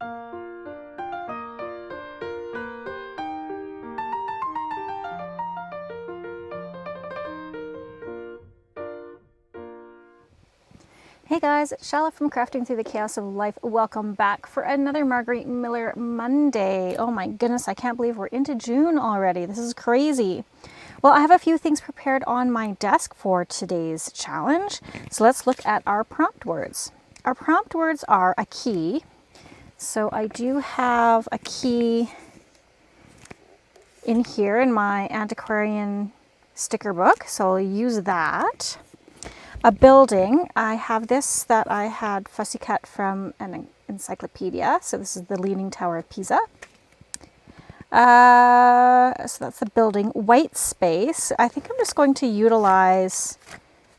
Hey guys, it's Chala from Crafting Through the Chaos of Life. Welcome back for another Margarete Miller Monday. Oh my goodness, I can't believe we're into June already. This is crazy. Well, I have a few things prepared on my desk for today's challenge. So let's look at our prompt words. Our prompt words are a key. So I do have a key in here in my antiquarian sticker book, so I'll use that. A building, I have this that I had fussy cut from an encyclopedia. So this is the Leaning Tower of Pisa. So that's the building. White space, I think I'm just going to utilize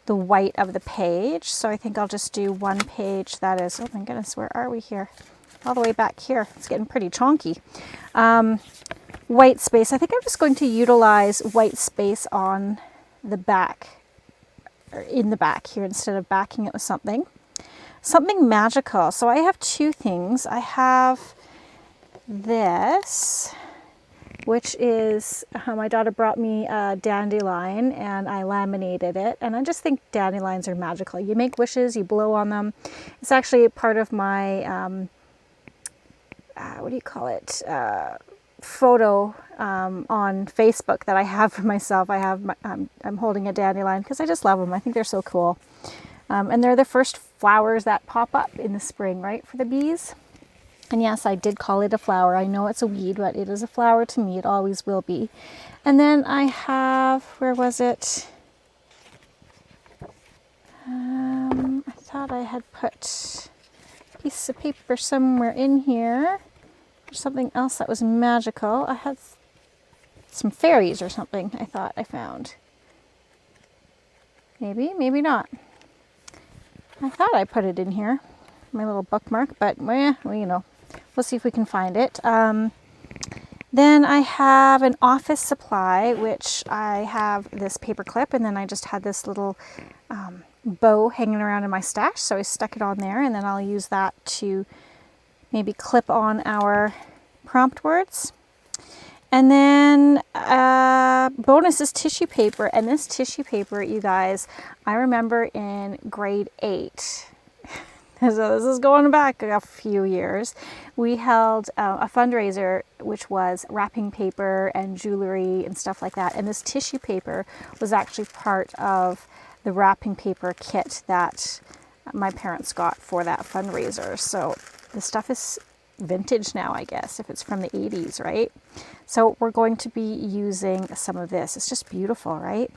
the white of the page. So I think I'll just do one page that is, oh my goodness, where are we here? All the way back here. It's getting pretty chonky. White space, I think I'm just going to utilize white space on the back. In the back here instead of backing it with something magical. So I have two things. I have this, which is my daughter brought me a dandelion and I laminated it, and I just think dandelions are magical. You make wishes, you blow on them. It's actually part of my what do you call it, photo on Facebook that I have for myself. I have I'm holding a dandelion because I just love them. I think they're so cool, and they're the first flowers that pop up in the spring, right, for the bees. And yes, I did call it a flower. I know it's a weed, but it is a flower to me. It always will be. And then I have, where was it? I thought I had put a piece of paper somewhere in here. Something else that was magical. I had some fairies or something I thought I found. Maybe, maybe not. I thought I put it in here, my little bookmark, but well, you know, we'll see if we can find it. Then I have an office supply, which I have this paper clip, and then I just had this little bow hanging around in my stash, so I stuck it on there, and then I'll use that to maybe clip on our prompt words. And then bonus is tissue paper. And this tissue paper, you guys, I remember in grade 8. So this is going back a few years. We held a fundraiser, which was wrapping paper and jewelry and stuff like that. And this tissue paper was actually part of the wrapping paper kit that my parents got for that fundraiser. So the stuff is vintage now, I guess, if it's from the 80s, right? So we're going to be using some of this. It's just beautiful, right?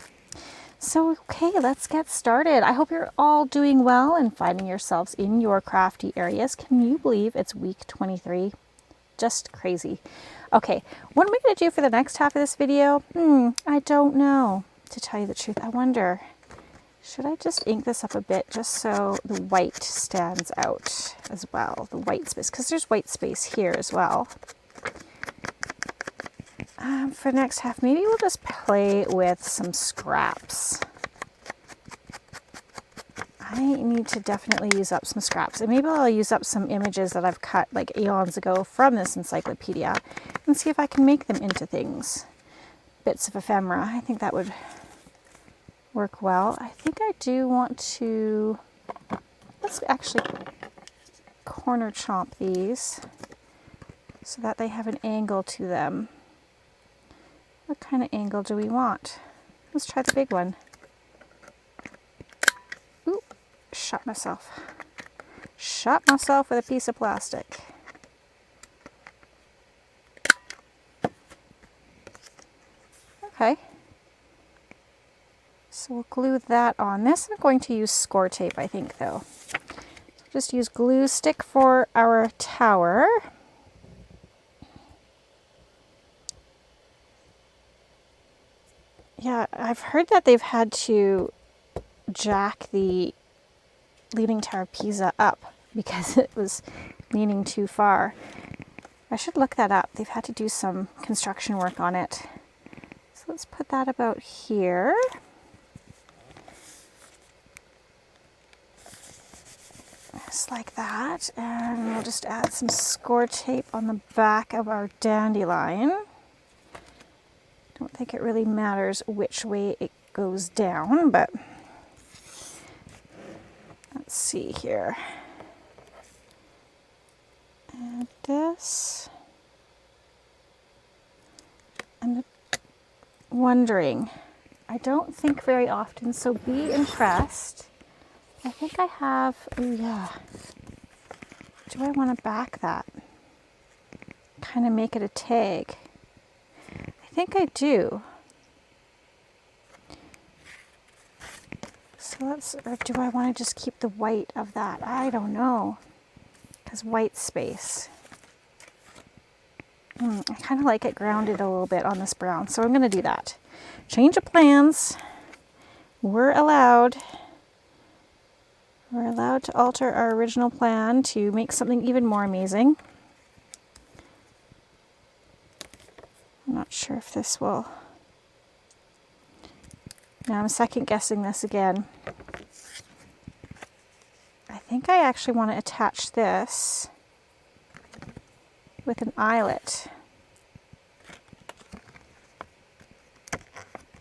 So, okay, let's get started. I hope you're all doing well and finding yourselves in your crafty areas. Can you believe it's week 23? Just crazy. Okay, what am I going to do for the next half of this video? I don't know, to tell you the truth. I wonder, should I just ink this up a bit just so the white stands out as well, the white space, because there's white space here as well. For the next half, maybe we'll just play with some scraps. I need to definitely use up some scraps, and maybe I'll use up some images that I've cut like eons ago from this encyclopedia and see if I can make them into things, bits of ephemera. I think that would work well. I think I do want to, let's actually corner chomp these so that they have an angle to them. What kind of angle do we want? Let's try the big one. Ooh, shot myself. Shot myself with a piece of plastic. Okay. So we'll glue that on this. I'm going to use score tape, I think, though. Just use glue stick for our tower. Yeah, I've heard that they've had to jack the Leaning Tower of Pisa up because it was leaning too far. I should look that up. They've had to do some construction work on it. So let's put that about here. just like that. And we'll just add some score tape on the back of our dandelion. Don't think it really matters which way it goes down, but let's see here. Add this. I'm wondering, I don't think very often, so be impressed. I think I have, oh yeah. Do I want to back that? Kind of make it a tag. I think I do. So let's, or do I want to just keep the white of that? I don't know. Because white space. I kind of like it grounded a little bit on this brown, so I'm going to do that. Change of plans. We're allowed to alter our original plan to make something even more amazing. I'm not sure if this will... Now I'm second guessing this again. I think I actually want to attach this with an eyelet.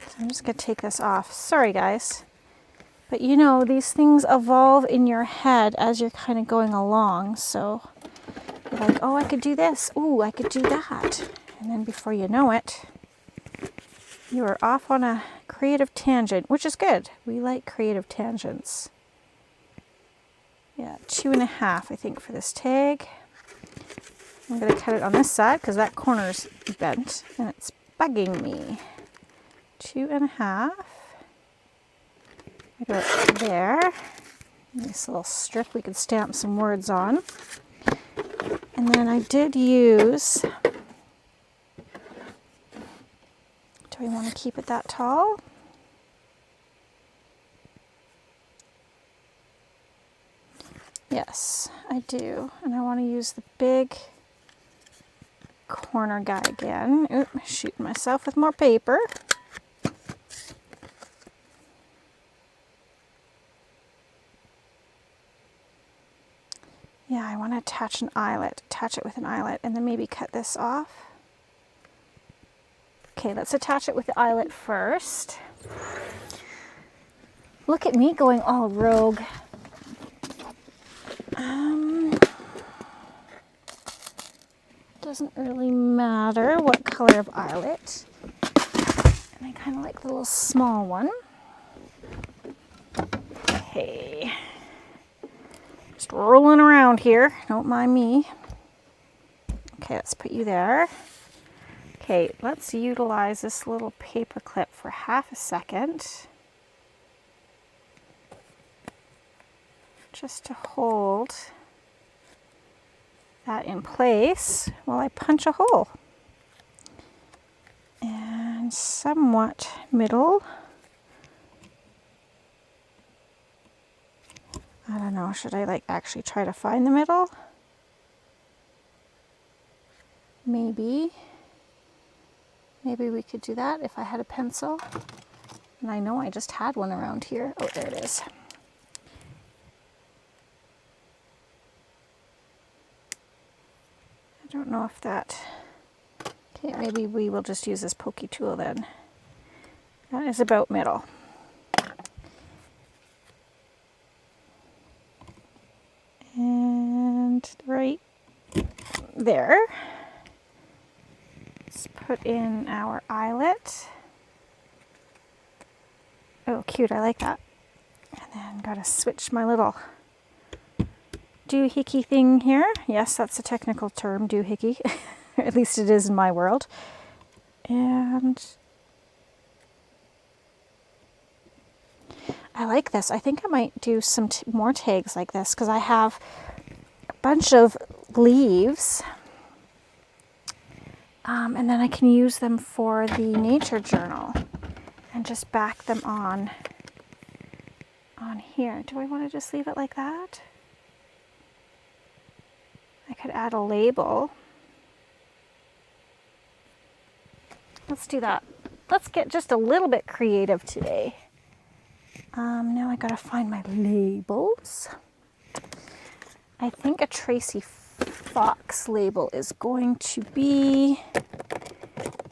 So I'm just going to take this off. Sorry guys. But you know, these things evolve in your head as you're kind of going along. So you're like, oh, I could do this. Ooh, I could do that. And then before you know it, you are off on a creative tangent, which is good. We like creative tangents. Yeah, 2.5, I think, for this tag. I'm going to cut it on this side because that corner's bent and it's bugging me. 2.5. I go there. Nice little strip we could stamp some words on. And then I did use... Do we want to keep it that tall? Yes, I do. And I want to use the big corner guy again. Oop, shooting myself with more paper. Yeah, I want to attach an eyelet. Attach it with an eyelet and then maybe cut this off. Okay, let's attach it with the eyelet first. Look at me going all rogue. Doesn't really matter what color of eyelet. And I kind of like the little small one. Okay. Just rolling around here. Don't mind me. Okay, let's put you there. Okay, let's utilize this little paper clip for half a second. Just to hold that in place while I punch a hole. And somewhat middle. I don't know, should I like actually try to find the middle? Maybe. Maybe we could do that if I had a pencil. And I know I just had one around here. Oh, there it is. I don't know if that... Okay, maybe we will just use this pokey tool then. That is about middle. And right there. Let's put in our eyelet. Oh, cute, I like that. And then gotta switch my little doohickey thing here. Yes, that's a technical term, doohickey. At least it is in my world. And I like this. I think I might do some more tags like this because I have a bunch of leaves. And then I can use them for the nature journal and just back them on here. Do I want to just leave it like that? I could add a label. Let's do that. Let's get just a little bit creative today. Now I gotta find my labels. I think a Tracy Fox label is going to be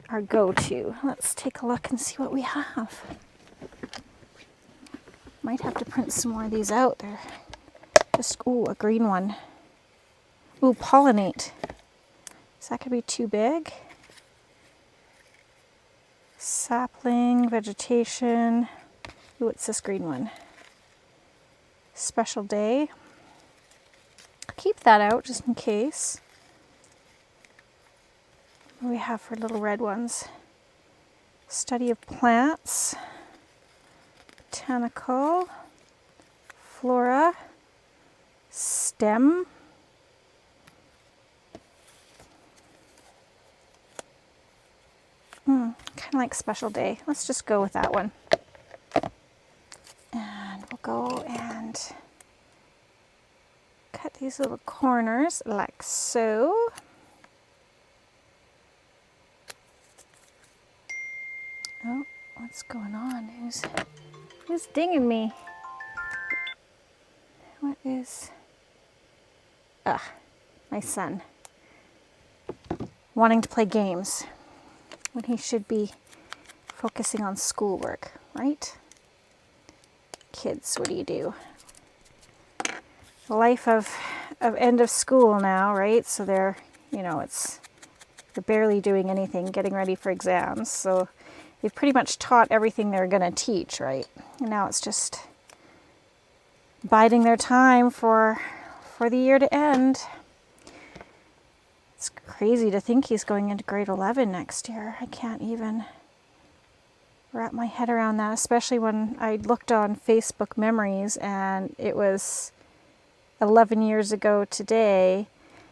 our go-to. Let's take a look and see what we have. Might have to print some more of these out. They're just, ooh, a green one. Ooh, pollinate. Is that gonna be too big? Sapling, vegetation. Ooh, what's this green one? Special day. Keep that out just in case. What do we have for little red ones? Study of plants, botanical, flora, stem. Kind of like special day. Let's just go with that one. And we'll go and cut these little corners like so. Oh, what's going on? Who's dinging me? What is... my son. Wanting to play games when he should be focusing on schoolwork, right? Kids, what do? The life of end of school now, right? So they're barely doing anything, getting ready for exams. So they've pretty much taught everything they're going to teach, right? And now it's just biding their time for the year to end. It's crazy to think he's going into grade 11 next year. I can't even wrap my head around that, especially when I looked on Facebook Memories and it was 11 years ago today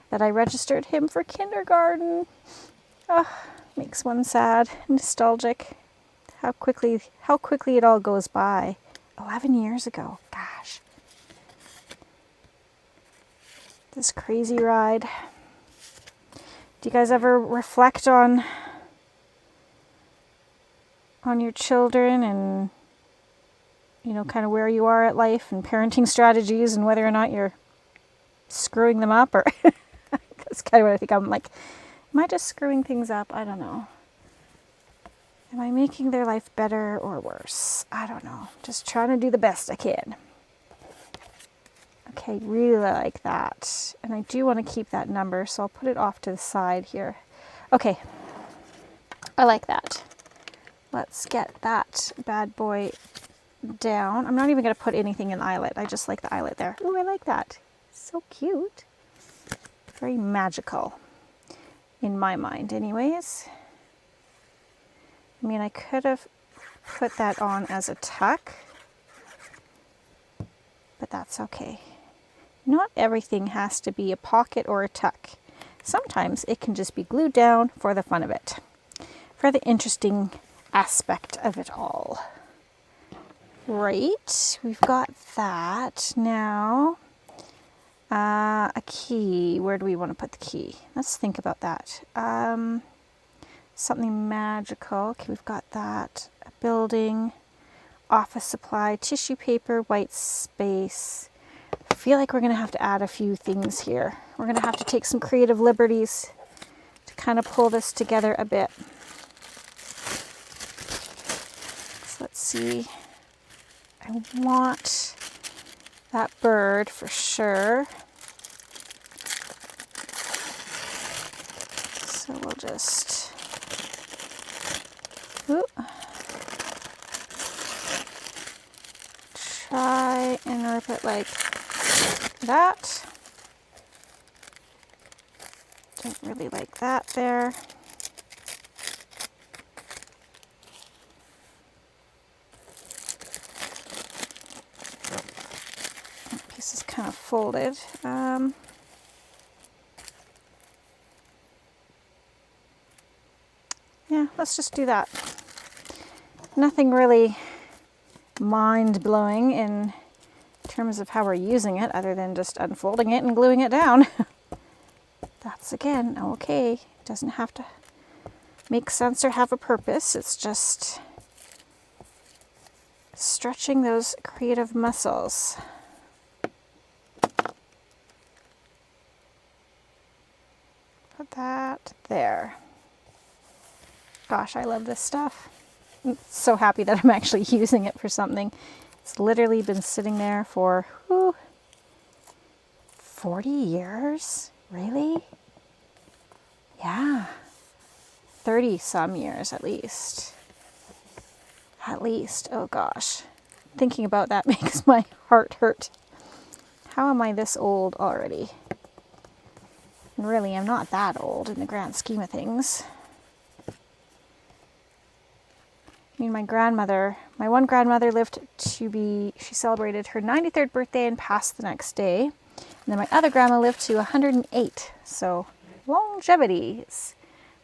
that I registered him for kindergarten. Makes one sad, nostalgic. How quickly it all goes by. 11 years ago, gosh. This crazy ride. Do you guys ever reflect on your children and, kind of where you are at life and parenting strategies and whether or not you're screwing them up? Or that's kind of what I think. I'm like, am I just screwing things up? I don't know. Am I making their life better or worse? I don't know. Just trying to do the best I can. Okay, really like that. And I do want to keep that number, so I'll put it off to the side here. Okay, I like that. Let's get that bad boy down. I'm not even going to put anything in the eyelet. I just like the eyelet there. Ooh, I like that. So cute. Very magical. In my mind, anyways. I mean, I could have put that on as a tuck, but that's okay. Not everything has to be a pocket or a tuck. Sometimes it can just be glued down for the fun of it, for the interesting aspect of it all. Right, we've got that. Now, a key. Where do we want to put the key? Let's think about that. Something magical. Okay, we've got that. A building, office supply, tissue paper, white space. I feel like we're going to have to add a few things here. We're going to have to take some creative liberties to kind of pull this together a bit. So let's see. I want that bird for sure. So we'll just try and rip it like that. Don't really like that there. That piece is kind of folded. Yeah, let's just do that. Nothing really mind-blowing in terms of how we're using it, other than just unfolding it and gluing it down. That's, again, okay. It doesn't have to make sense or have a purpose. It's just stretching those creative muscles. Put that there. Gosh, I love this stuff. I'm so happy that I'm actually using it for something. It's literally been sitting there for 40 years? Really? Yeah. 30 some years at least. At least. Oh gosh. Thinking about that makes my heart hurt. How am I this old already? And really, I'm not that old in the grand scheme of things. I mean, my one grandmother lived she celebrated her 93rd birthday and passed the next day. And then my other grandma lived to 108. So longevity is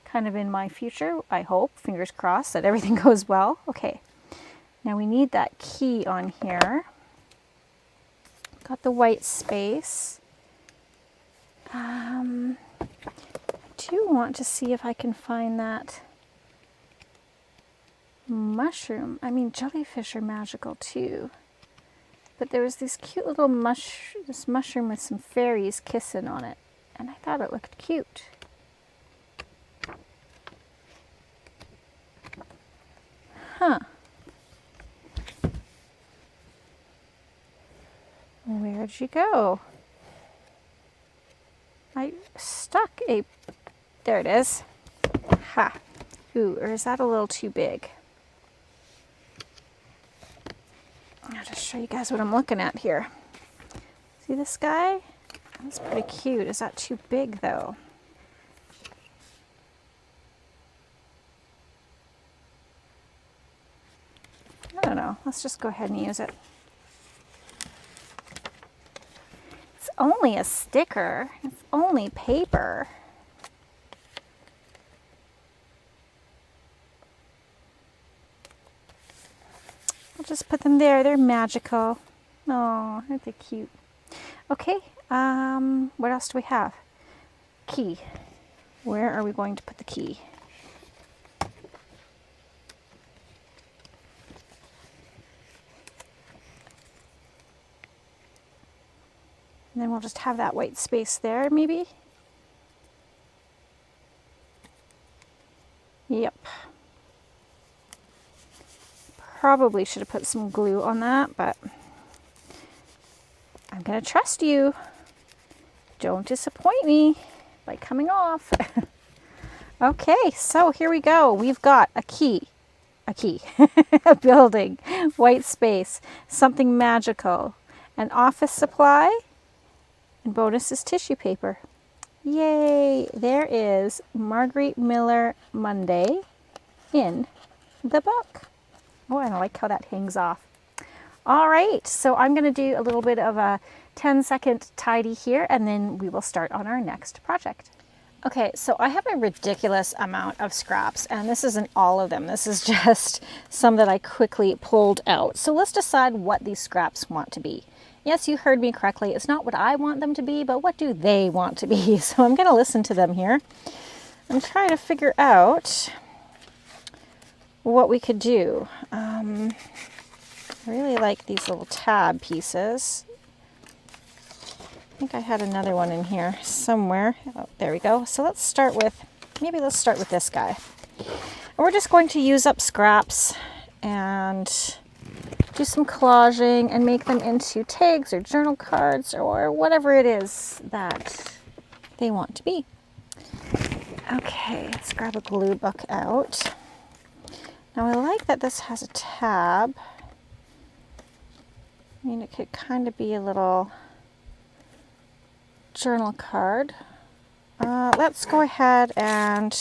kind of in my future, I hope. Fingers crossed that everything goes well. Okay, now we need that key on here. Got the white space. I do want to see if I can find that mushroom. I mean, jellyfish are magical too. But there was this cute little this mushroom with some fairies kissing on it. And I thought it looked cute. Huh. Where'd you go? I stuck a... There it is. Ha. Ooh, or is that a little too big? I'll just show you guys what I'm looking at here. See this guy? That's pretty cute. Is that too big though? I don't know. Let's just go ahead and use it. It's only a sticker. It's only paper. I'll just put them there. They're magical. Oh, aren't they cute? Okay, what else do we have? Key. Where are we going to put the key? And then we'll just have that white space there, maybe. Yep. Probably should have put some glue on that, but I'm gonna trust you. Don't disappoint me by coming off. Okay, so here we go. We've got a key, a building, white space, something magical, an office supply, and bonus is tissue paper. Yay! There is Margarete Miller Monday in the book. Oh, and I like how that hangs off. All right, so I'm going to do a little bit of a 10-second tidy here, and then we will start on our next project. Okay, so I have a ridiculous amount of scraps, and this isn't all of them. This is just some that I quickly pulled out. So let's decide what these scraps want to be. Yes, you heard me correctly. It's not what I want them to be, but what do they want to be? So I'm going to listen to them here and try to figure out what we could do. I really like these little tab pieces. I think I had another one in here somewhere. Oh, there we go. So let's start with this guy. And we're just going to use up scraps and do some collaging and make them into tags or journal cards or whatever it is that they want to be. Okay, let's grab a glue book out. Now I like that this has a tab. I mean, it could kind of be a little journal card. Let's go ahead and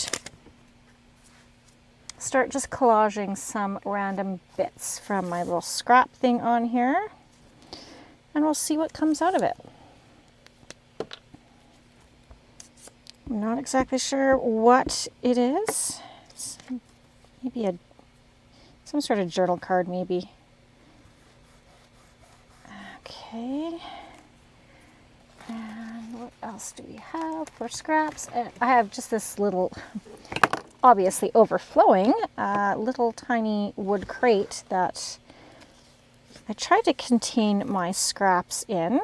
start just collaging some random bits from my little scrap thing on here, and we'll see what comes out of it. I'm not exactly sure what it is. It's maybe some sort of journal card, maybe. Okay. And what else do we have for scraps? I have just this little, obviously overflowing, little tiny wood crate that I try to contain my scraps in.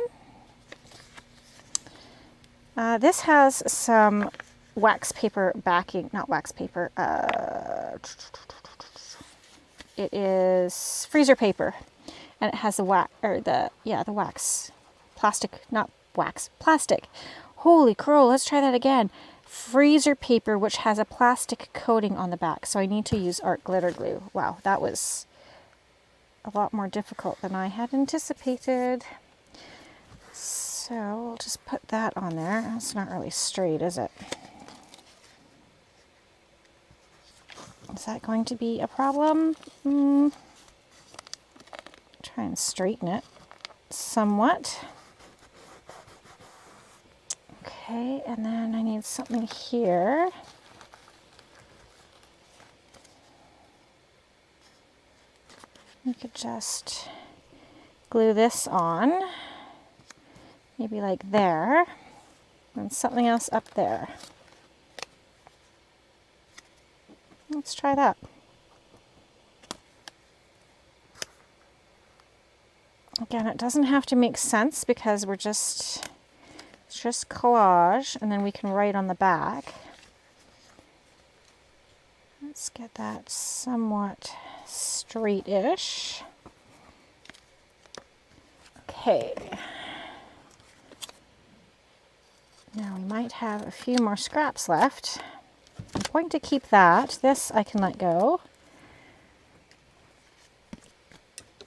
This has some wax paper backing, not wax paper, it is freezer paper, and it has the wax, or the wax, plastic, not wax, plastic. Holy crow, let's try that again. Freezer paper, which has a plastic coating on the back. So I need to use art glitter glue. Wow, that was a lot more difficult than I had anticipated. So we'll just put that on there. It's not really straight, is it? Is that going to be a problem? Try and straighten it somewhat. Okay, and then I need something here. You could just glue this on, maybe like there, and something else up there. Let's try that. Again, it doesn't have to make sense because it's just collage, and then we can write on the back. Let's get that somewhat straight-ish. Okay. Now we might have a few more scraps left. I'm going to keep that. This I can let go.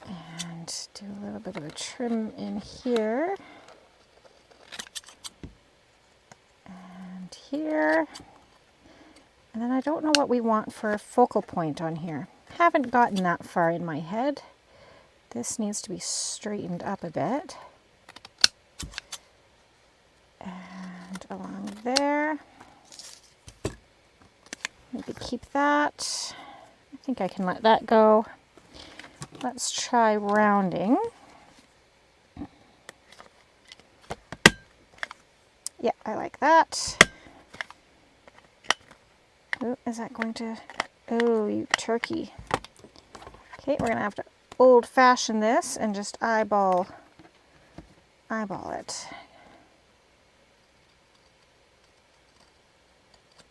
And do a little bit of a trim in here. And here. And then I don't know what we want for a focal point on here. Haven't gotten that far in my head. This needs to be straightened up a bit. And along there. Maybe keep that. I think I can let that go. Let's try rounding. Yeah, I like that. Oh, is that going to... Oh, you turkey. Okay, we're going to have to old-fashioned this and just eyeball it.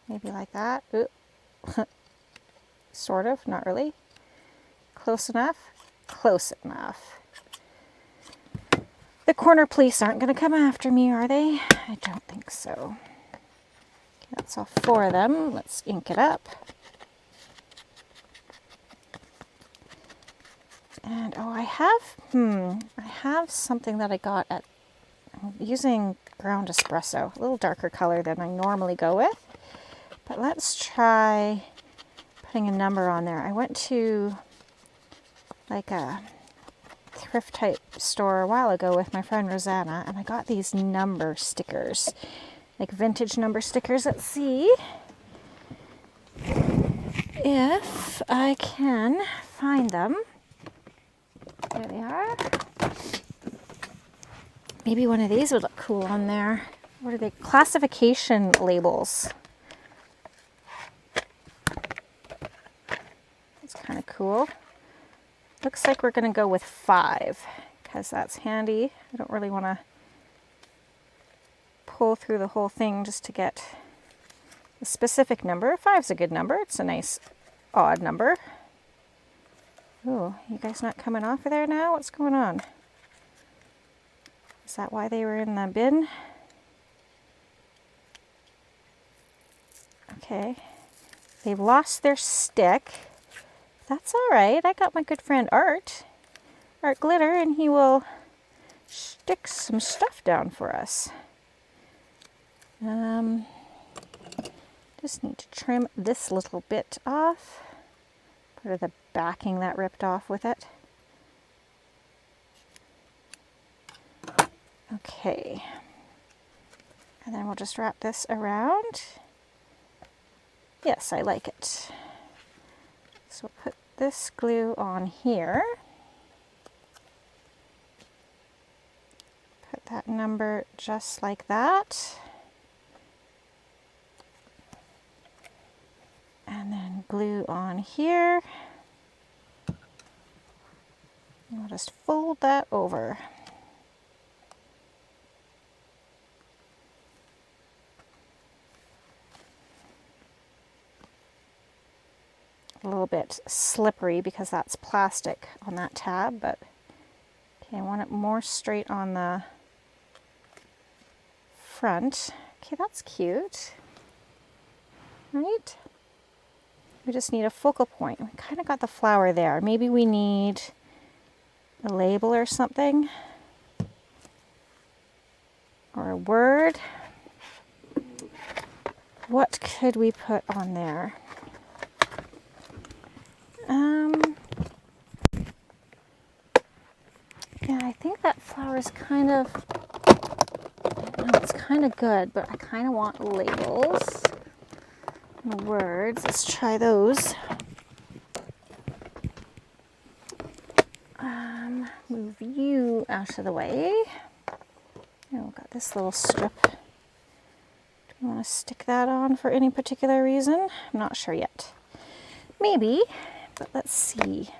Maybe like that. Ooh. Sort of, not really. Close enough? Close enough. The corner police aren't going to come after me, are they? I don't think so. Okay, that's all 4 of them. Let's ink it up. And oh, I have something that I got at, I'm using ground espresso, a little darker color than I normally go with. But let's try putting a number on there. I went to like a thrift type store a while ago with my friend Rosanna, and I got these number stickers, like vintage number stickers. Let's see if I can find them. There they are. Maybe one of these would look cool on there. What are they? Classification labels. That's kind of cool. Looks like we're going to go with 5 because that's handy. I don't really want to pull through the whole thing just to get a specific number. 5's a good number. It's a nice odd number. Oh, you guys not coming off of there now? What's going on? Is that why they were in the bin? Okay. They've lost their stick. That's all right. I got my good friend Art Glitter, and he will stick some stuff down for us. Just need to trim this little bit off. Part of the backing that ripped off with it. Okay. And then we'll just wrap this around. Yes, I like it. So we'll put this glue on here. Put that number just like that. And then glue on here. And we'll just fold that over. a little bit slippery because that's plastic on that tab, but okay, I want it more straight on the front. Okay, that's cute, right? We just need a focal point. We kind of got the flower there. Maybe we need a label or something, or a word. What could we put on there? Yeah, I think that flower is kind of, it's kind of good, but I kind of want labels and words. Let's try those. Move you out of the way. Oh, we've got this little strip. Do we want to stick that on for any particular reason? I'm not sure yet. Maybe, but let's see.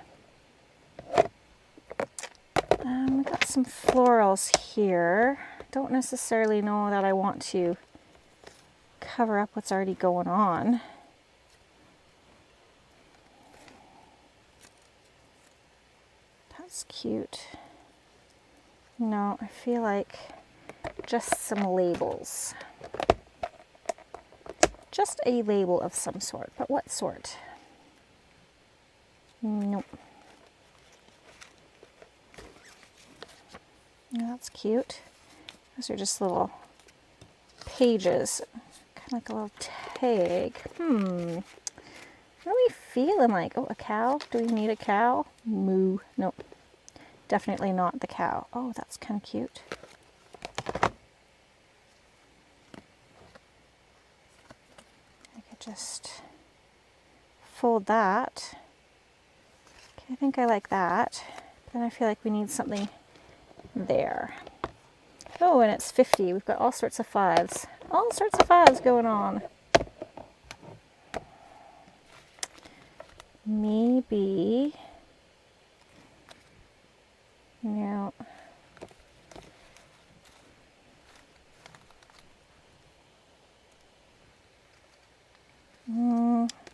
We've got some florals here. Don't necessarily know that I want to cover up what's already going on. That's cute. No, I feel like just some labels. Just a label of some sort, but what sort? Nope. That's cute. Those are just little pages, kind of like a little tag. What are we feeling like? Oh, a cow? Do we need a cow? Moo. Nope. Definitely not the cow. Oh, that's kind of cute. I could just fold that. Okay, I think I like that. Then I feel like we need something there. Oh, and it's 50. We've got all sorts of fives. All sorts of fives going on. Maybe. No.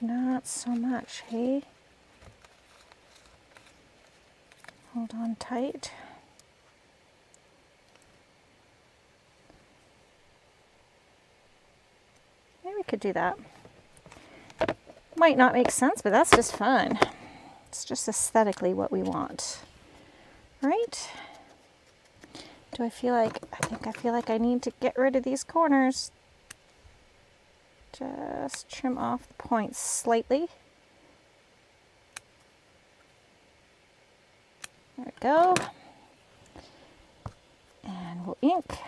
Not so much, hey? Hold on tight. Maybe we could do that. Might not make sense, but that's just fun. It's just aesthetically what we want, right? Do I feel like, I feel like I need to get rid of these corners. Just trim off the points slightly. There we go. And we'll ink.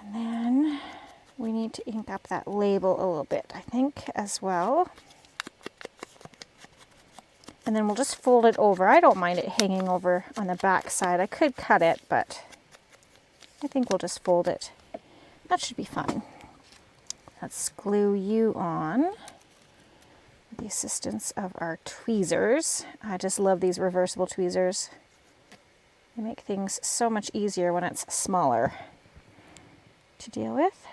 And then we need to ink up that label a little bit, I think, as well. And then we'll just fold it over. I don't mind it hanging over on the back side. I could cut it, but I think we'll just fold it. That should be fine. Let's glue you on with the assistance of our tweezers. I just love these reversible tweezers. They make things so much easier when it's smaller to deal with.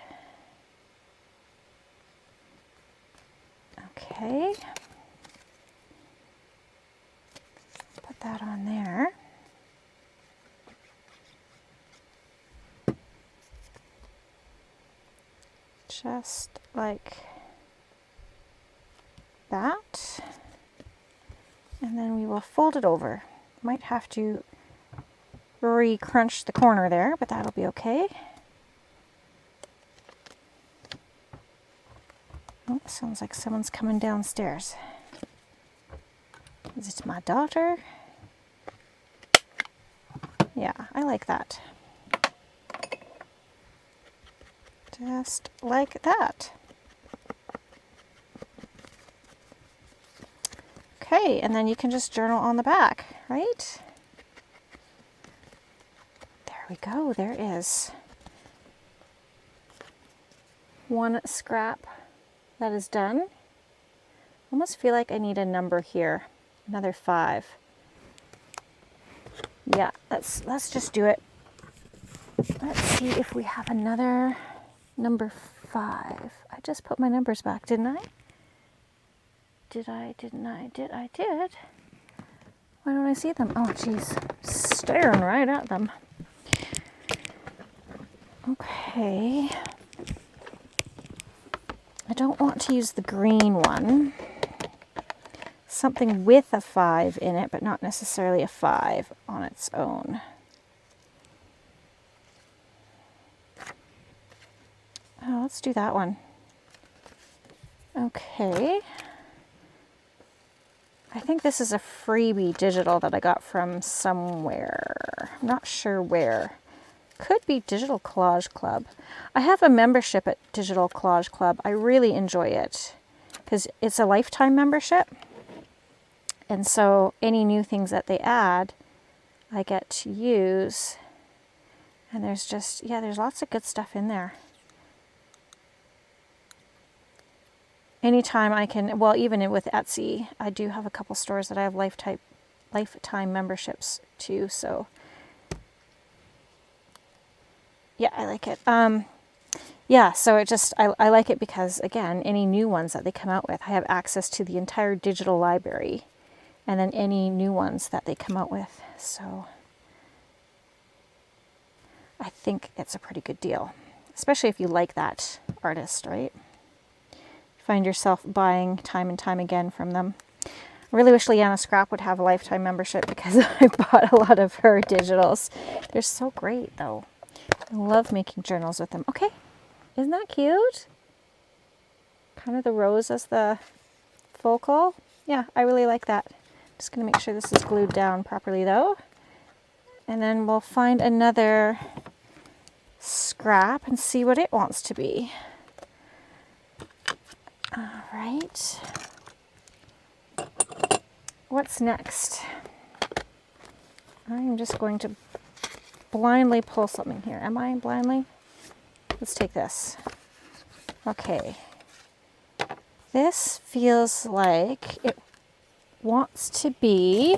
Okay. Put that on there. Just like that. And then we will fold it over. Might have to re-crunch the corner there, but that'll be okay. Oh, sounds like someone's coming downstairs. Is it my daughter? Yeah, I like that. Just like that. Okay, and then you can just journal on the back, right? There we go, there is one scrap that is done. Almost feel like I need a number here, another 5. Yeah, let's just do it. Let's see if we have another number 5. I just put my numbers back, didn't I? Did I? Didn't I? Did I? Did. Why don't I see them? Oh, geez. Staring right at them. Okay. I don't want to use the green one. Something with a 5 in it, but not necessarily a 5 on its own. Oh, let's do that one. Okay. I think this is a freebie digital that I got from somewhere. I'm not sure where. Could be Digital Collage Club. I have a membership at Digital Collage Club. I really enjoy it because it's a lifetime membership. And so any new things that they add, I get to use. And there's just, yeah, there's lots of good stuff in there. Anytime I can, well, even with Etsy, I do have a couple stores that I have lifetime memberships to, so yeah, I like it. Yeah, so it just, I like it because, again, any new ones that they come out with, I have access to the entire digital library, and then any new ones that they come out with, so I think it's a pretty good deal, especially if you like that artist, right? Find yourself buying time and time again from them. I really wish Leanna Scrap would have a lifetime membership because I bought a lot of her digitals. They're so great though. I love making journals with them. Okay, isn't that cute? Kind of the rose as the focal. Yeah, I really like that. Just gonna make sure this is glued down properly though. And then we'll find another scrap and see what it wants to be. All right. What's next? I'm just going to blindly pull something here. Am I blindly? Let's take this. Okay. This feels like it wants to be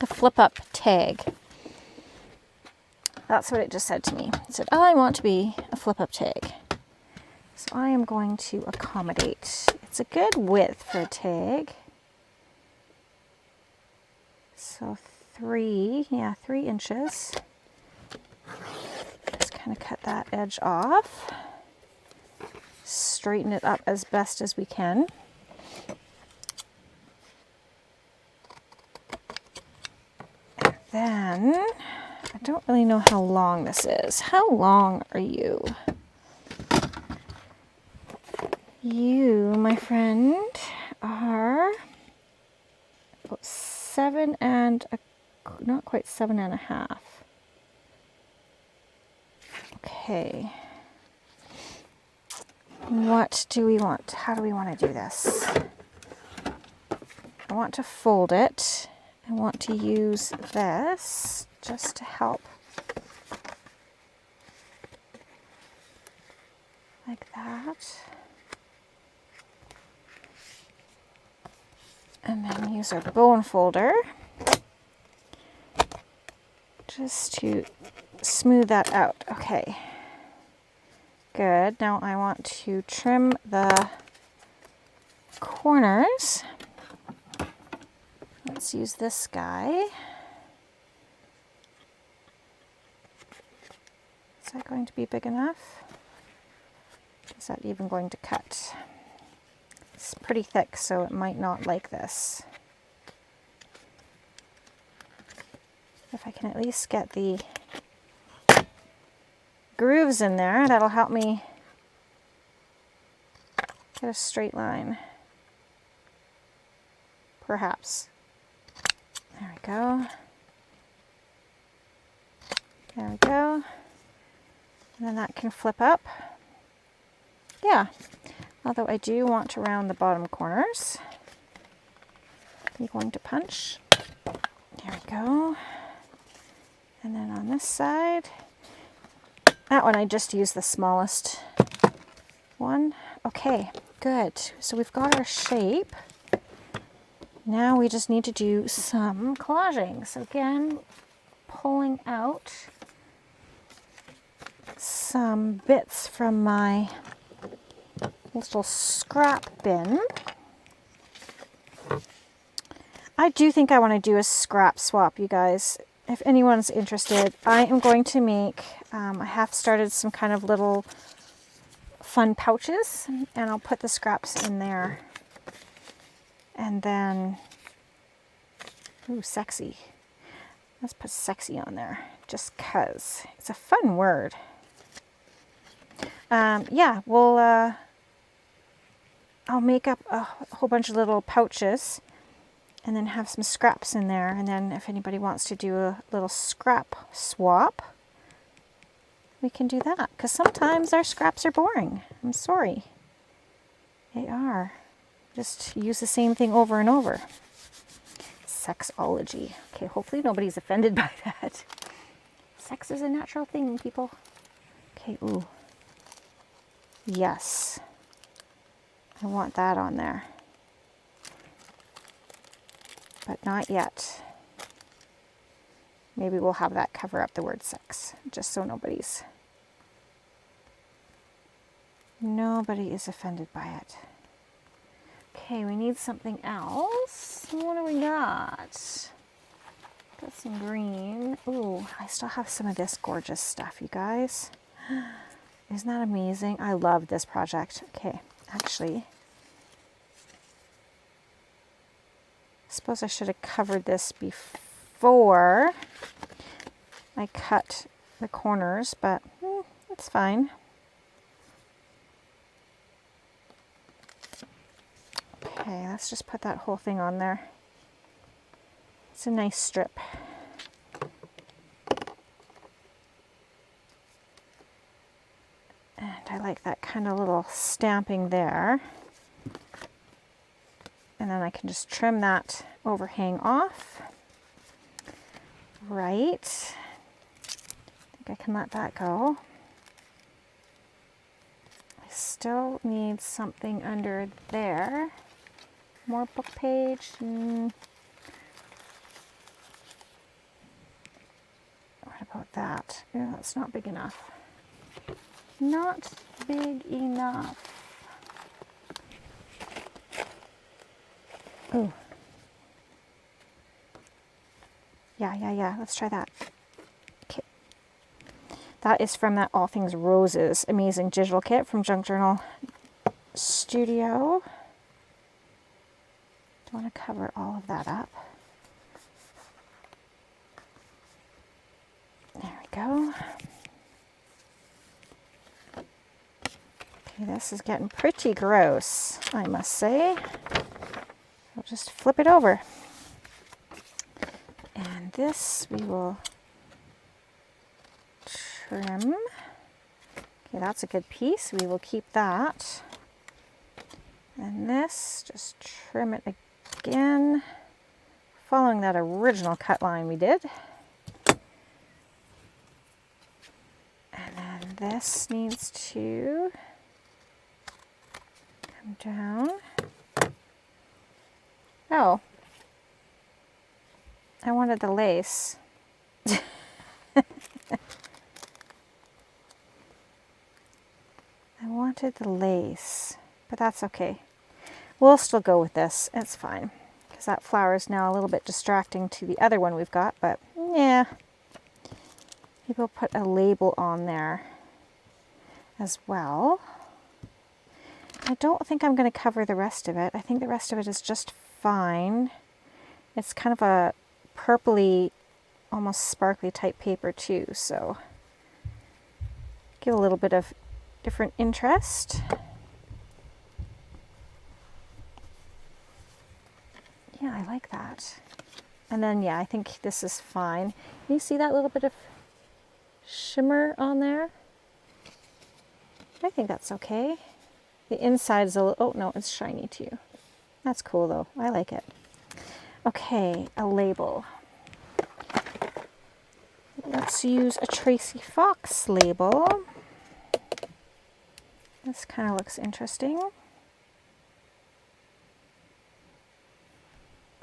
a flip-up tag. That's what it just said to me. It said, I want to be a flip-up tag. So I am going to accommodate. It's a good width for a tag. So 3 inches. Just kind of cut that edge off. Straighten it up as best as we can. And then, I don't really know how long this is. How long are you? You, my friend, are about 7 and not quite 7.5. Okay. What do we want? How do we want to do this? I want to fold it. I want to use this just to help. Like that. And then use our bone folder just to smooth that out. Okay, good. Now I want to trim the corners. Let's use this guy. Is that going to be big enough? Is that even going to cut? It's pretty thick, so it might not like this. If I can at least get the grooves in there, that'll help me get a straight line. Perhaps. There we go. There we go. And then that can flip up. Yeah. Although I do want to round the bottom corners. I'm going to punch. There we go. And then on this side, that one I just used the smallest one. Okay, good. So we've got our shape. Now we just need to do some collaging. So again, pulling out some bits from my little scrap bin. I do think I want to do a scrap swap, you guys. If anyone's interested, I am going to make, I have started some kind of little fun pouches, and I'll put the scraps in there. And then, ooh, sexy. Let's put sexy on there, just 'cause it's a fun word. Yeah, I'll make up a whole bunch of little pouches and then have some scraps in there. And then if anybody wants to do a little scrap swap, we can do that. Because sometimes our scraps are boring. I'm sorry. They are. Just use the same thing over and over. Sexology. Okay, hopefully nobody's offended by that. Sex is a natural thing, people. Okay, ooh. Yes. I want that on there. But not yet. Maybe we'll have that cover up the word sex, just so nobody is offended by it. Okay, we need something else. What do we got? Got some green. Ooh, I still have some of this gorgeous stuff, you guys. Isn't that amazing? I love this project. Okay, actually, I suppose I should have covered this before I cut the corners, but it's fine. Okay, let's just put that whole thing on there. It's a nice strip. And I like that kind of little stamping there. And then I can just trim that overhang off. Right. I think I can let that go. I still need something under there. More book page. What about that? Oh, that's not big enough. Not big enough. Oh. Yeah. Let's try that. Okay. That is from that All Things Roses amazing digital kit from Junk Journal Studio. I want to cover all of that up. There we go. Okay, this is getting pretty gross, I must say. I'll just flip it over. And this we will trim. Okay, that's a good piece. We will keep that. And this, just trim it again, following that original cut line we did. And then this needs to come down. Oh, I wanted the lace. I wanted the lace, but that's okay. We'll still go with this. It's fine, because that flower is now a little bit distracting to the other one we've got, but yeah. Maybe we'll put a label on there as well. I don't think I'm going to cover the rest of it. I think the rest of it is just fine. It's kind of a purpley, almost sparkly type paper too, so give a little bit of different interest. Yeah, I like that. And then, yeah, I think this is fine. Can you see that little bit of shimmer on there? I think that's okay. The inside is a little, oh no, it's shiny too. That's cool though, I like it. Okay, a label. Let's use a Tracy Fox label. This kind of looks interesting.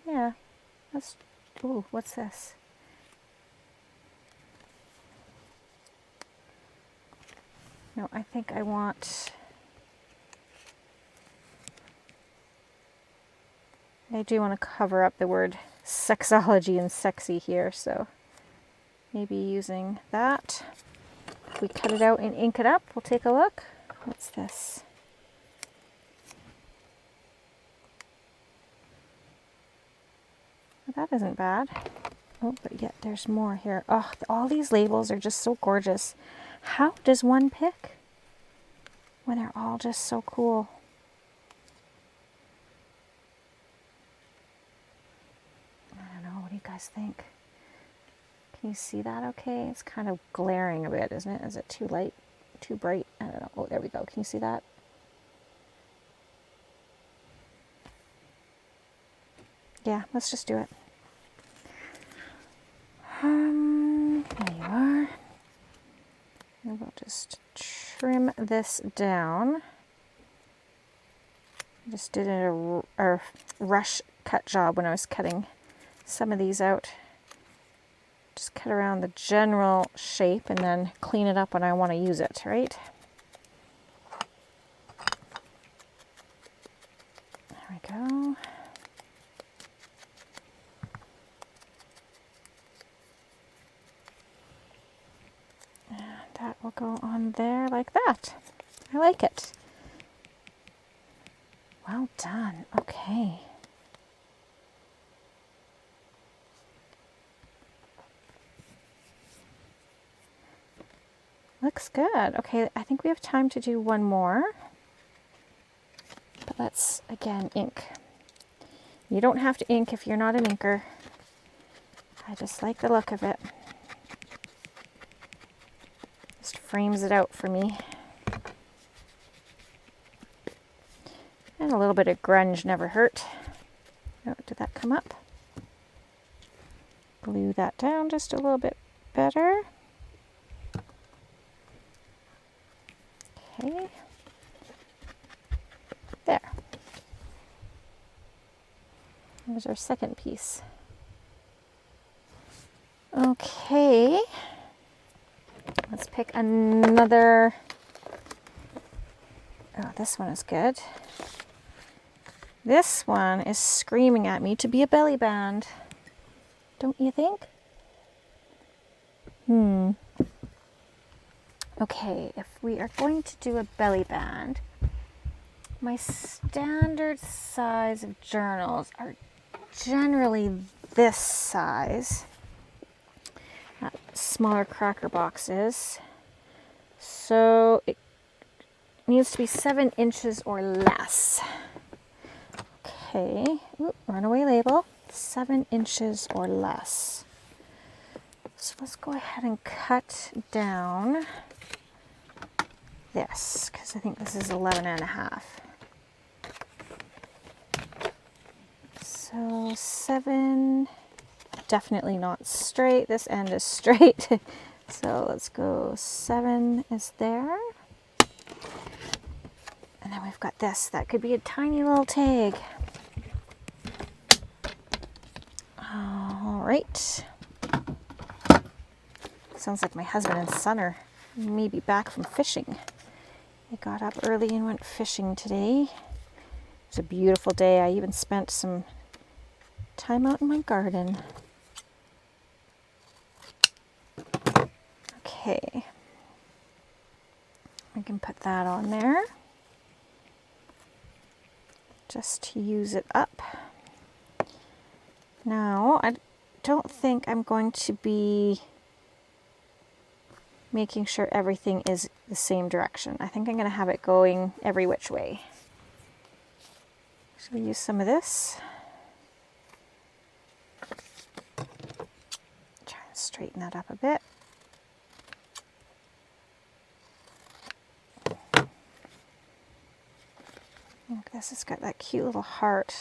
Yeah, that's, ooh, what's this? No, I think I want... I do want to cover up the word sexology and sexy here, so maybe using that. If we cut it out and ink it up, we'll take a look. What's this? Well, that isn't bad. Oh, but yet there's more here. Oh, all these labels are just so gorgeous. How does one pick when they're all just so cool? I don't know, what do you guys think? Can you see that okay? It's kind of glaring a bit, isn't it? Is it too light, too bright? I don't know. Oh, there we go. Can you see that? Yeah, let's just do it. There you are. And we'll just trim this down. I just did a rush cut job when I was cutting some of these out. Just cut around the general shape and then clean it up when I want to use it, right? There we go. And that will go on there like that. I like it. Well done. Okay. Looks good. Okay, I think we have time to do one more. But let's, again, ink. You don't have to ink if you're not an inker. I just like the look of it. Just frames it out for me. And a little bit of grunge never hurt. Oh, did that come up? Glue that down just a little bit better. Okay. There. There's our second piece. Okay. Let's pick another. Oh, this one is good. This one is screaming at me to be a belly band. Don't you think? Okay, if we are going to do a belly band, my standard size of journals are generally this size. Smaller cracker boxes. So it needs to be 7 inches or less. Okay, ooh, runaway label, 7 inches or less. So let's go ahead and cut down this, because I think this is 11 and a half. So 7, definitely not straight. This end is straight. So let's go 7 is there. And then we've got this. That could be a tiny little tag. All right. Sounds like my husband and son are maybe back from fishing. They got up early and went fishing today. It was a beautiful day. I even spent some time out in my garden. Okay. I can put that on there. Just to use it up. Now, I don't think I'm going to be making sure everything is the same direction. I think I'm going to have it going every which way. So we use some of this. Try and straighten that up a bit. Look, this has got that cute little heart.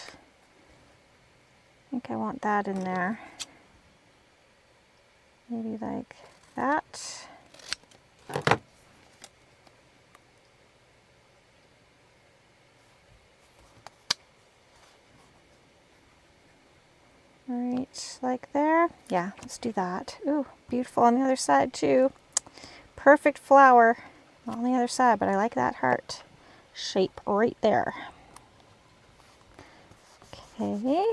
I think I want that in there. Maybe like that. Right, like there. Yeah, let's do that. Ooh, beautiful on the other side too. Perfect flower. on the other side, but I like that heart shape right there. Okay.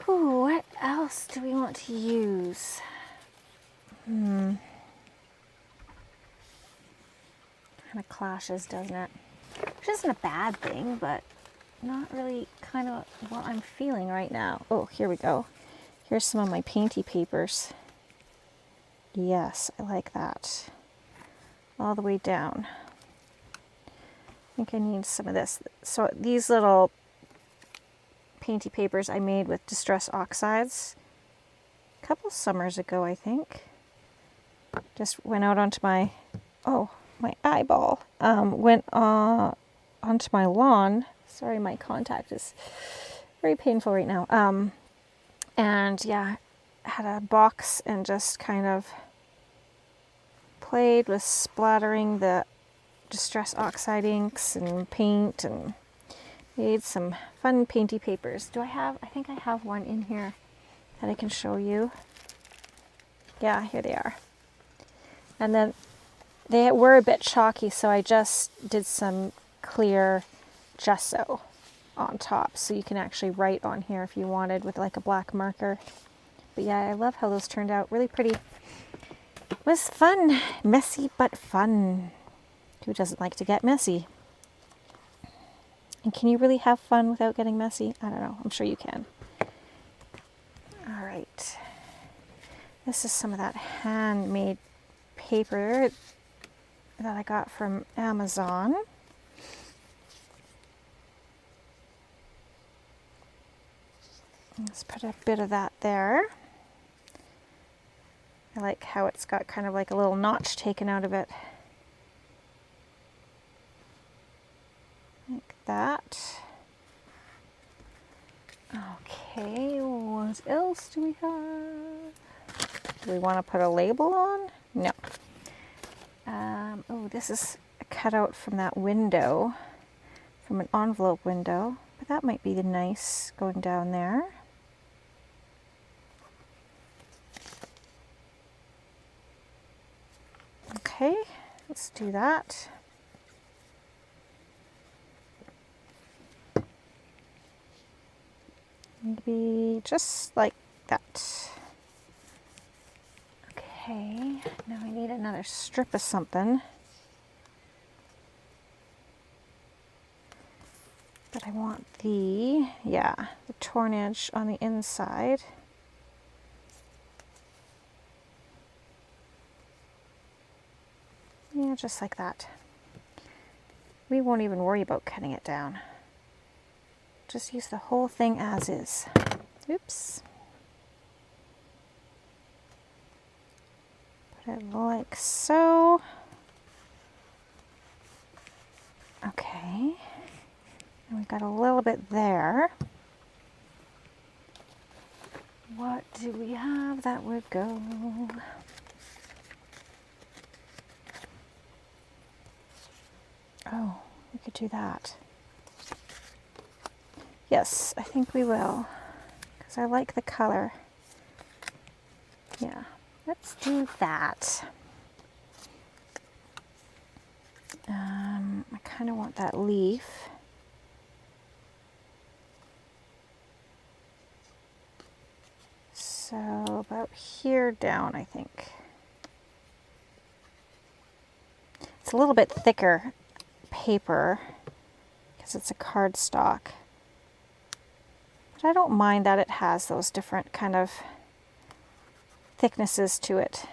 Ooh, what else do we want to use? Kind of clashes, doesn't it? Which isn't a bad thing, but not really kind of what I'm feeling right now. Oh, here we go. Here's some of my painty papers. Yes, I like that. All the way down. I think I need some of this. So these little painty papers I made with Distress Oxides a couple summers ago, I think. Just went out onto my, oh, my eyeball. Went onto my lawn. Sorry, my contact is very painful right now. And yeah, had a box and just kind of played with splattering the Distress Oxide inks and paint and made some fun painty papers. I think I have one in here that I can show you. Yeah, here they are. And then they were a bit chalky, so I just did some clear gesso on top, so you can actually write on here if you wanted with like a black marker. But yeah, I love how those turned out. Really pretty. It was fun. Messy but fun. Who doesn't like to get messy? And can you really have fun without getting messy? I don't know. I'm sure you can. All right. This is some of that handmade paper that I got from Amazon. Let's put a bit of that there. I like how it's got kind of like a little notch taken out of it. Like that. Okay, what else do we have? Do we want to put a label on? No. Oh, this is a cutout from that window, from an envelope window, but that might be nice going down there. Okay, let's do that. Maybe just like that. Okay, now I need another strip of something. But I want the torn edge on the inside. Yeah, just like that. We won't even worry about cutting it down. Just use the whole thing as is. Oops. Put it like so. Okay. And we got a little bit there. What do we have that would go? Oh, we could do that. Yes, I think we will, because I like the color. Yeah, let's do that. I kind of want that leaf. So about here down, I think. It's a little bit thicker paper because it's a cardstock. But I don't mind that it has those different kind of thicknesses to it.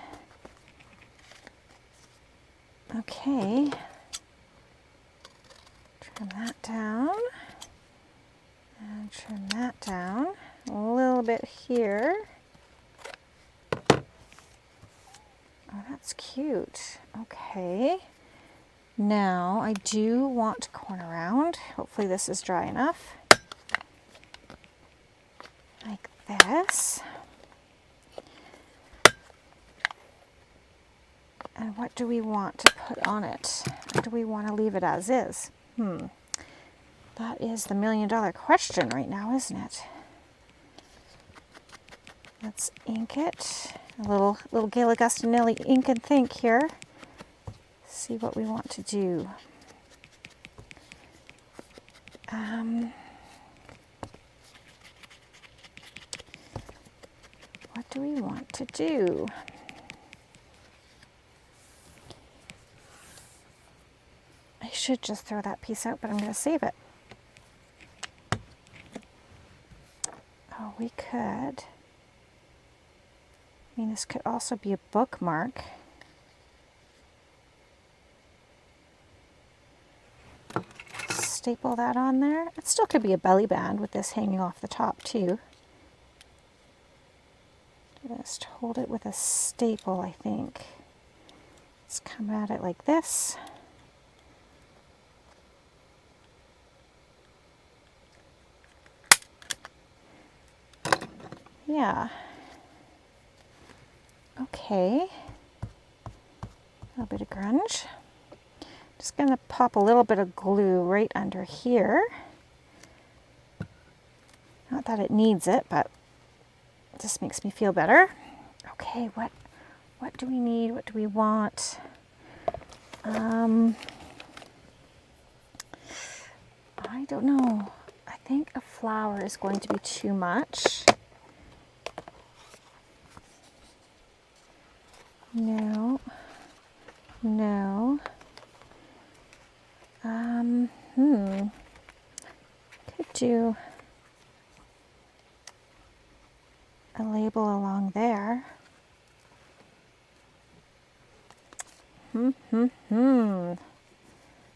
Okay. Trim that down. And trim that down. A little bit here. Oh, that's cute. Okay. Now I do want to corner around. Hopefully this is dry enough. Like this. And what do we want to put on it? Or do we want to leave it as is? That is the million-dollar question right now, isn't it? Let's ink it. A little Gail Augustinelli ink and think here. see what we want to do. What do we want to do? I should just throw that piece out, but I'm going to save it. Oh, we could. I mean, this could also be a bookmark. Staple that on there. It still could be a belly band with this hanging off the top too. Just hold it with a staple, I think. Let's come at it like this. Yeah. Okay. A little bit of grunge. Just going to pop a little bit of glue right under here. Not that it needs it, but it just makes me feel better. Okay, what do we need? What do we want? I don't know. I think a flower is going to be too much. No. No. Could do a label along there.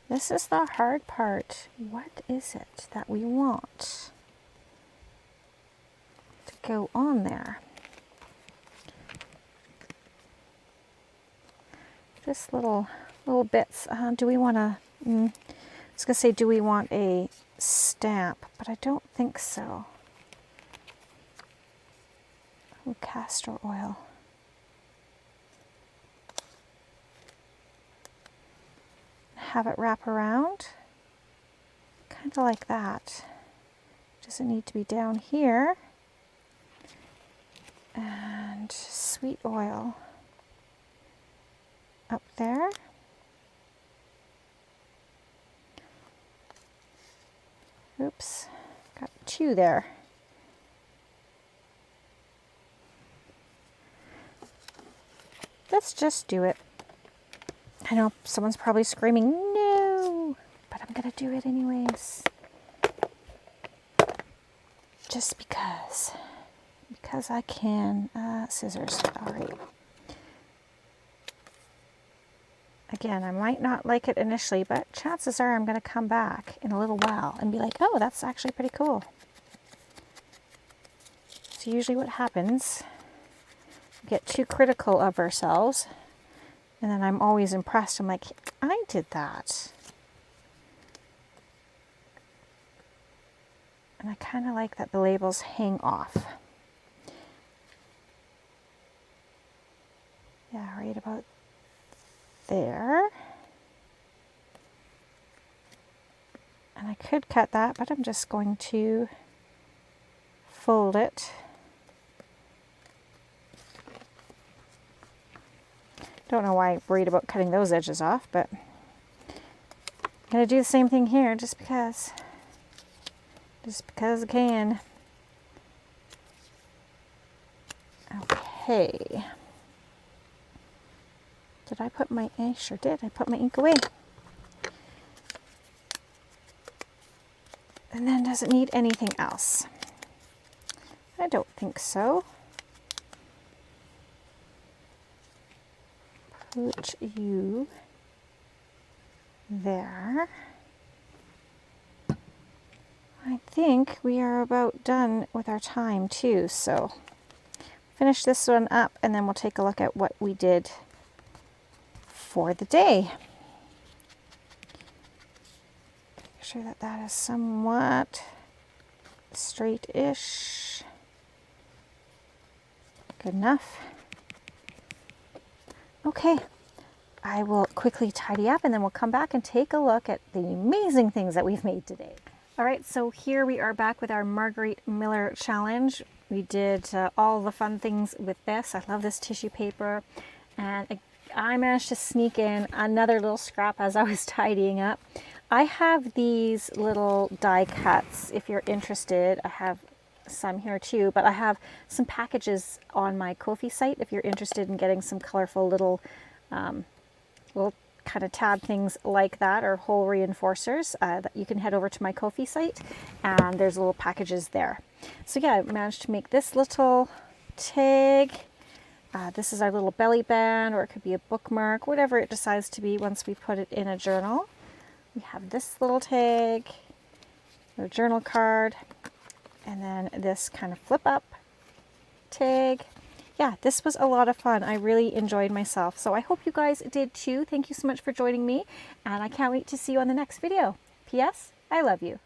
This is the hard part. What is it that we want to go on there? Just little bits. Do we want to, I was going to say, do we want a stamp? But I don't think so. Oh, castor oil. Have it wrap around. Kind of like that. Doesn't need to be down here. And sweet oil up there. Oops, got two there. Let's just do it. I know someone's probably screaming, no, but I'm gonna do it anyways. Just because I can. Scissors, all right. Again, I might not like it initially, but chances are I'm going to come back in a little while and be like, oh, that's actually pretty cool. So usually what happens, we get too critical of ourselves, and then I'm always impressed. I'm like, I did that. And I kind of like that the labels hang off. Yeah, right about there. And I could cut that, but I'm just going to fold it. Don't know why I'm worried about cutting those edges off, but I'm going to do the same thing here just because I can. Okay. Did I put my, I sure did, I put my ink away. And then does it need anything else? I don't think so. Put you there. I think we are about done with our time too, so finish this one up and then we'll take a look at what we did for the day. Make sure that that is somewhat straight-ish. Good enough. Okay, I will quickly tidy up and then we'll come back and take a look at the amazing things that we've made today. All right, so here we are back with our Margarete Miller challenge. We did all the fun things with this. I love this tissue paper. And I managed to sneak in another little scrap as I was tidying up. I have these little die cuts. If you're interested, I have some here too, but I have some packages on my Ko-fi site if you're interested in getting some colorful little kind of tab things like that, or hole reinforcers. That you can head over to my Ko-fi site and there's little packages there. So yeah, I managed to make this little tag. This is our little belly band, or it could be a bookmark, whatever it decides to be once we put it in a journal. We have this little tag, a journal card, and then this kind of flip up tag. Yeah, this was a lot of fun. I really enjoyed myself. So I hope you guys did too. Thank you so much for joining me, and I can't wait to see you on the next video. P.S. I love you.